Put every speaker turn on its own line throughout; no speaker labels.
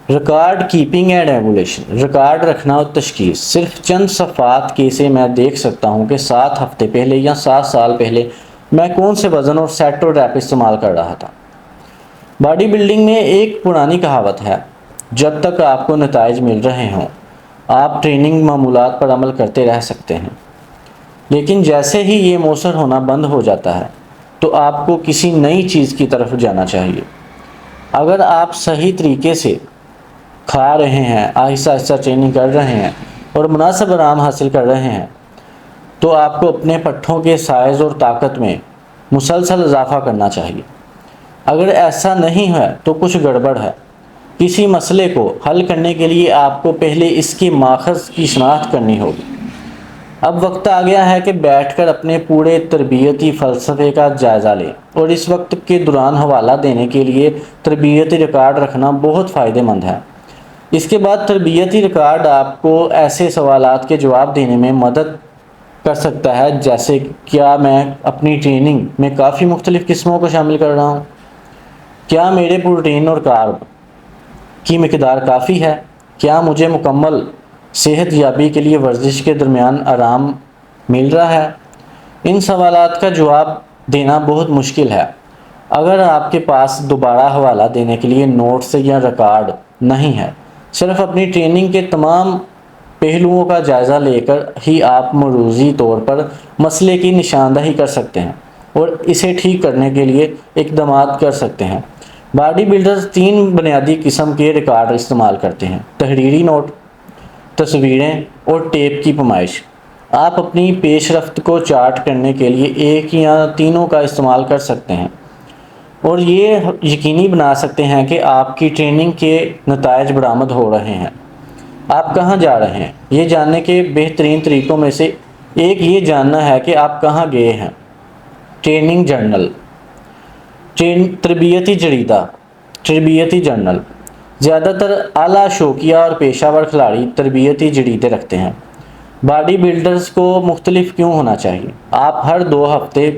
Record keeping and evolution, record رکھنا اور تشخیص۔ صرف چند صفحات کے سے میں دیکھ سکتا ہوں کہ 7 ہفتے پہلے یا 7 سال پہلے میں کون سے وزن اور سیٹ اور ریپ استعمال کر رہا تھا۔ باڈی بلڈنگ میں ایک پرانی کہاوت ہے، جب تک آپ کو نتائج مل رہے ہوں آپ ٹریننگ معمولات پر عمل کرتے رہ سکتے ہیں، لیکن جیسے ہی یہ مؤثر ہونا بند ہو جاتا ہے تو آپ کو کسی نئی چیز کی طرف جانا چاہیے۔ اگر آپ صحیح طریقے سے کھا رہے ہیں، آہستہ آہستہ ٹریننگ کر رہے ہیں اور مناسب آرام حاصل کر رہے ہیں تو آپ کو اپنے پٹھوں کے سائز اور طاقت میں مسلسل اضافہ کرنا چاہیے۔ اگر ایسا نہیں ہے تو کچھ گڑبڑ ہے۔ کسی مسئلے کو حل کرنے کے لیے آپ کو پہلے اس کے ماخذ کی شناخت کرنی ہوگی۔ اب وقت آ گیا ہے کہ بیٹھ کر اپنے پورے تربیتی فلسفے کا جائزہ لیں، اور اس وقت کے دوران حوالہ دینے کے لیے تربیتی ریکارڈ رکھنا بہت فائدہ مند ہے۔ اس کے بعد تربیتی ریکارڈ آپ کو ایسے سوالات کے جواب دینے میں مدد کر سکتا ہے جیسے کیا میں اپنی ٹریننگ میں کافی مختلف قسموں کو شامل کر رہا ہوں؟ کیا میرے پروٹین اور کارب کی مقدار کافی ہے؟ کیا مجھے مکمل صحت یابی کے لیے ورزش کے درمیان آرام مل رہا ہے؟ ان سوالات کا جواب دینا بہت مشکل ہے اگر آپ کے پاس دوبارہ حوالہ دینے کے لیے نوٹس یا ریکارڈ نہیں ہے۔ صرف اپنی ٹریننگ کے تمام پہلوؤں کا جائزہ لے کر ہی آپ مروزی طور پر مسئلے کی نشاندہی کر سکتے ہیں اور اسے ٹھیک کرنے کے لیے اقدامات کر سکتے ہیں۔ باڈی بلڈرز 3 بنیادی قسم کے ریکارڈ استعمال کرتے ہیں: تحریری نوٹ، تصویریں اور ٹیپ کی پیمائش۔ آپ اپنی پیش رفت کو چارٹ کرنے کے لیے ایک یا تینوں کا استعمال کر سکتے ہیں اور یہ یقینی بنا سکتے ہیں کہ آپ کی ٹریننگ کے نتائج برآمد ہو رہے ہیں۔ آپ کہاں جا رہے ہیں؟ یہ جاننے کے بہترین طریقوں میں سے ایک یہ جاننا ہے کہ آپ کہاں گئے ہیں۔ ٹریننگ جرنل، تربیتی جریدہ، تربیتی جرنل۔ زیادہ تر اعلیٰ شوقیہ اور پیشہ ور کھلاڑی تربیتی جریدے رکھتے ہیں۔ باڈی بلڈرز کو مختلف کیوں ہونا چاہیے؟ آپ ہر 2 ہفتے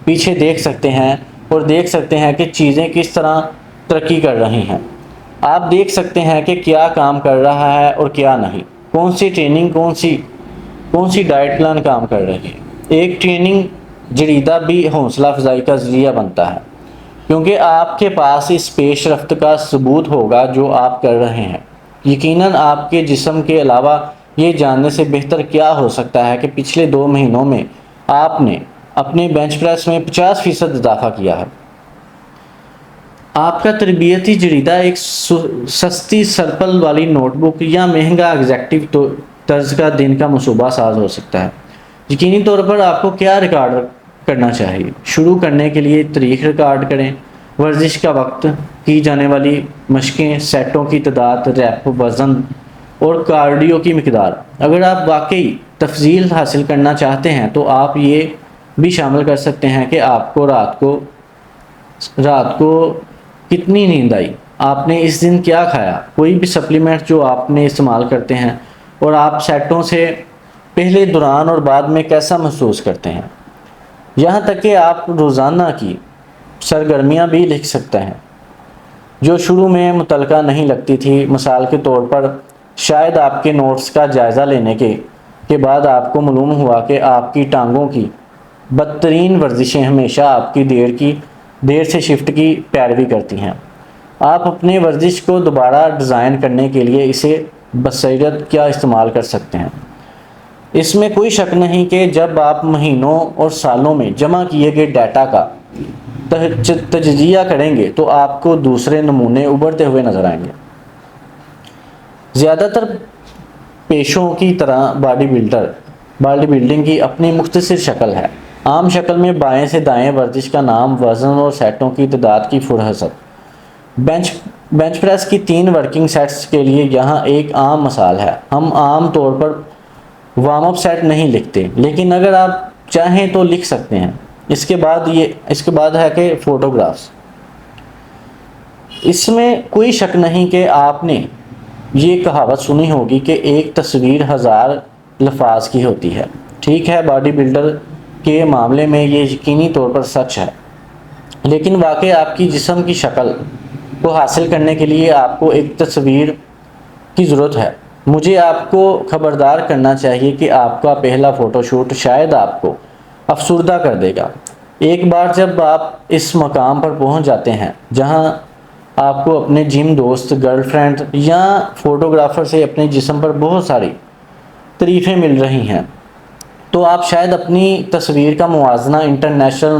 پیچھے دیکھ سکتے ہیں اور دیکھ سکتے ہیں کہ چیزیں کس طرح ترقی کر رہی ہیں۔ آپ دیکھ سکتے ہیں کہ کیا کام کر رہا ہے اور کیا نہیں، کون سی ٹریننگ، کون سی ڈائٹ پلان کام کر رہی ہے۔ ایک ٹریننگ جریدہ بھی حوصلہ افزائی کا ذریعہ بنتا ہے، کیونکہ آپ کے پاس اس پیش رفت کا ثبوت ہوگا جو آپ کر رہے ہیں۔ یقیناً آپ کے جسم کے علاوہ یہ جاننے سے بہتر کیا ہو سکتا ہے کہ پچھلے 2 مہینوں میں آپ نے اپنے بینچ پریس میں 50% اضافہ کیا ہے۔ آپ کا تربیتی جریدہ ایک سستی سرپل والی نوٹ بک یا مہنگا ایگزیکٹو طرز کا دن کا منصوبہ ساز ہو سکتا ہے۔ یقینی طور پر آپ کو کیا ریکارڈ کرنا چاہیے؟ شروع کرنے کے لیے تاریخ ریکارڈ کریں، ورزش کا وقت، کی جانے والی مشقیں، سیٹوں کی تعداد، ریپ، وزن اور کارڈیو کی مقدار۔ اگر آپ واقعی تفصیل حاصل کرنا چاہتے ہیں تو آپ یہ بھی شامل کر سکتے ہیں کہ آپ کو رات کو کتنی نیند آئی، آپ نے اس دن کیا کھایا، کوئی بھی سپلیمنٹ جو آپ نے استعمال کرتے ہیں، اور آپ سیٹوں سے پہلے، دوران اور بعد میں کیسا محسوس کرتے ہیں۔ یہاں تک کہ آپ روزانہ کی سرگرمیاں بھی لکھ سکتے ہیں جو شروع میں متعلقہ نہیں لگتی تھی۔ مثال کے طور پر شاید آپ کے نوٹس کا جائزہ لینے کے بعد آپ کو معلوم ہوا کہ آپ کی ٹانگوں کی بدترین ورزشیں ہمیشہ آپ کی دیر سے شفٹ کی پیروی کرتی ہیں۔ آپ اپنے ورزش کو دوبارہ ڈیزائن کرنے کے لیے اسے بصیرت کیا استعمال کر سکتے ہیں۔ اس میں کوئی شک نہیں کہ جب آپ مہینوں اور سالوں میں جمع کیے گئے ڈیٹا کا تجزیہ کریں گے تو آپ کو دوسرے نمونے ابھرتے ہوئے نظر آئیں گے۔ زیادہ تر پیشوں کی طرح باڈی بلڈنگ کی اپنی مختصر شکل ہے۔ عام شکل میں بائیں سے دائیں ورزش کا نام، وزن اور سیٹوں کی تعداد کی فہرست۔ بینچ پریس کی 3 ورکنگ سیٹس کے لیے یہاں ایک عام مثال ہے۔ ہم عام طور پر وارم اپ سیٹ نہیں لکھتے، لیکن اگر آپ چاہیں تو لکھ سکتے ہیں۔ اس کے بعد ہے کہ فوٹوگرافز۔ اس میں کوئی شک نہیں کہ آپ نے یہ کہاوت سنی ہوگی کہ ایک تصویر 1000 الفاظ کی ہوتی ہے۔ ٹھیک ہے، باڈی بلڈر کے معاملے میں یہ یقینی طور پر سچ ہے، لیکن واقعی آپ کی جسم کی شکل کو حاصل کرنے کے لیے آپ کو ایک تصویر کی ضرورت ہے۔ مجھے آپ کو خبردار کرنا چاہیے کہ آپ کا پہلا فوٹو شوٹ شاید آپ کو افسردہ کر دے گا۔ ایک بار جب آپ اس مقام پر پہنچ جاتے ہیں جہاں آپ کو اپنے جم دوست، گرل فرینڈ یا فوٹوگرافر سے اپنے جسم پر بہت ساری تعریفیں مل رہی ہیں، تو آپ شاید اپنی تصویر کا موازنہ انٹرنیشنل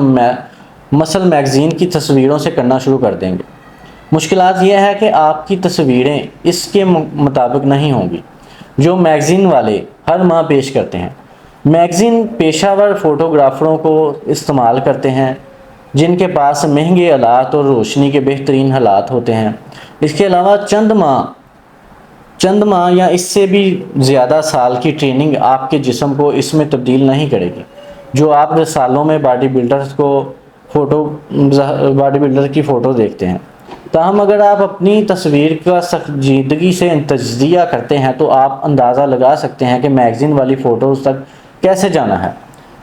مسل میگزین کی تصویروں سے کرنا شروع کر دیں گے۔ مشکلات یہ ہے کہ آپ کی تصویریں اس کے مطابق نہیں ہوں گی جو میگزین والے ہر ماہ پیش کرتے ہیں۔ میگزین پیشہ ور فوٹوگرافروں کو استعمال کرتے ہیں جن کے پاس مہنگے آلات اور روشنی کے بہترین حالات ہوتے ہیں۔ اس کے علاوہ چند ماہ یا اس سے بھی زیادہ سال کی ٹریننگ آپ کے جسم کو اس میں تبدیل نہیں کرے گی جو آپ رسالوں میں باڈی بلڈر کی فوٹو دیکھتے ہیں۔ تاہم اگر آپ اپنی تصویر کا سنجیدگی سے تجزیہ کرتے ہیں تو آپ اندازہ لگا سکتے ہیں کہ میگزین والی فوٹوز تک کیسے جانا ہے۔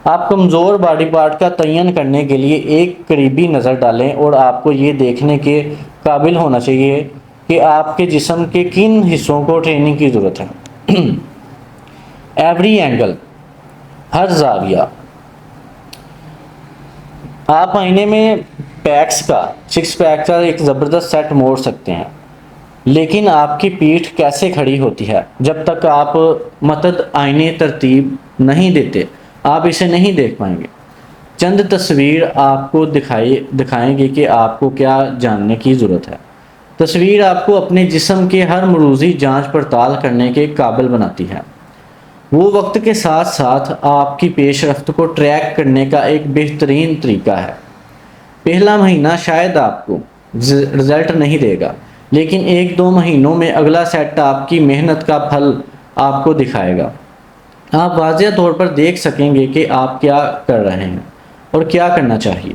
آپ کمزور باڈی پارٹ کا تعین کرنے کے لیے ایک قریبی نظر ڈالیں اور آپ کو یہ دیکھنے کے قابل ہونا چاہیے کہ آپ کے جسم کے کن حصوں کو ٹریننگ کی ضرورت ہے۔ ایوری اینگل، ہر زاویہ۔ آپ آئینے میں سکس پیکس کا ایک زبردست سیٹ موڑ سکتے ہیں، لیکن آپ کی پیٹھ کیسے کھڑی ہوتی ہے جب تک آپ متعدد آئینے ترتیب نہیں دیتے آپ اسے نہیں دیکھ پائیں گے۔ چند تصویر آپ کو دکھائیں گے کہ آپ کو کیا جاننے کی ضرورت ہے۔ تصویر آپ کو اپنے جسم کے ہر مروزی جانچ پڑتال کرنے کے قابل بناتی ہے۔ وہ وقت کے ساتھ ساتھ آپ کی پیش رفت کو ٹریک کرنے کا ایک بہترین طریقہ ہے۔ پہلا مہینہ شاید آپ کو رزلٹ نہیں دے گا، لیکن 1-2 مہینوں میں اگلا سیٹ آپ کی محنت کا پھل آپ کو دکھائے گا۔ آپ واضح طور پر دیکھ سکیں گے کہ آپ کیا کر رہے ہیں اور کیا کرنا چاہیے۔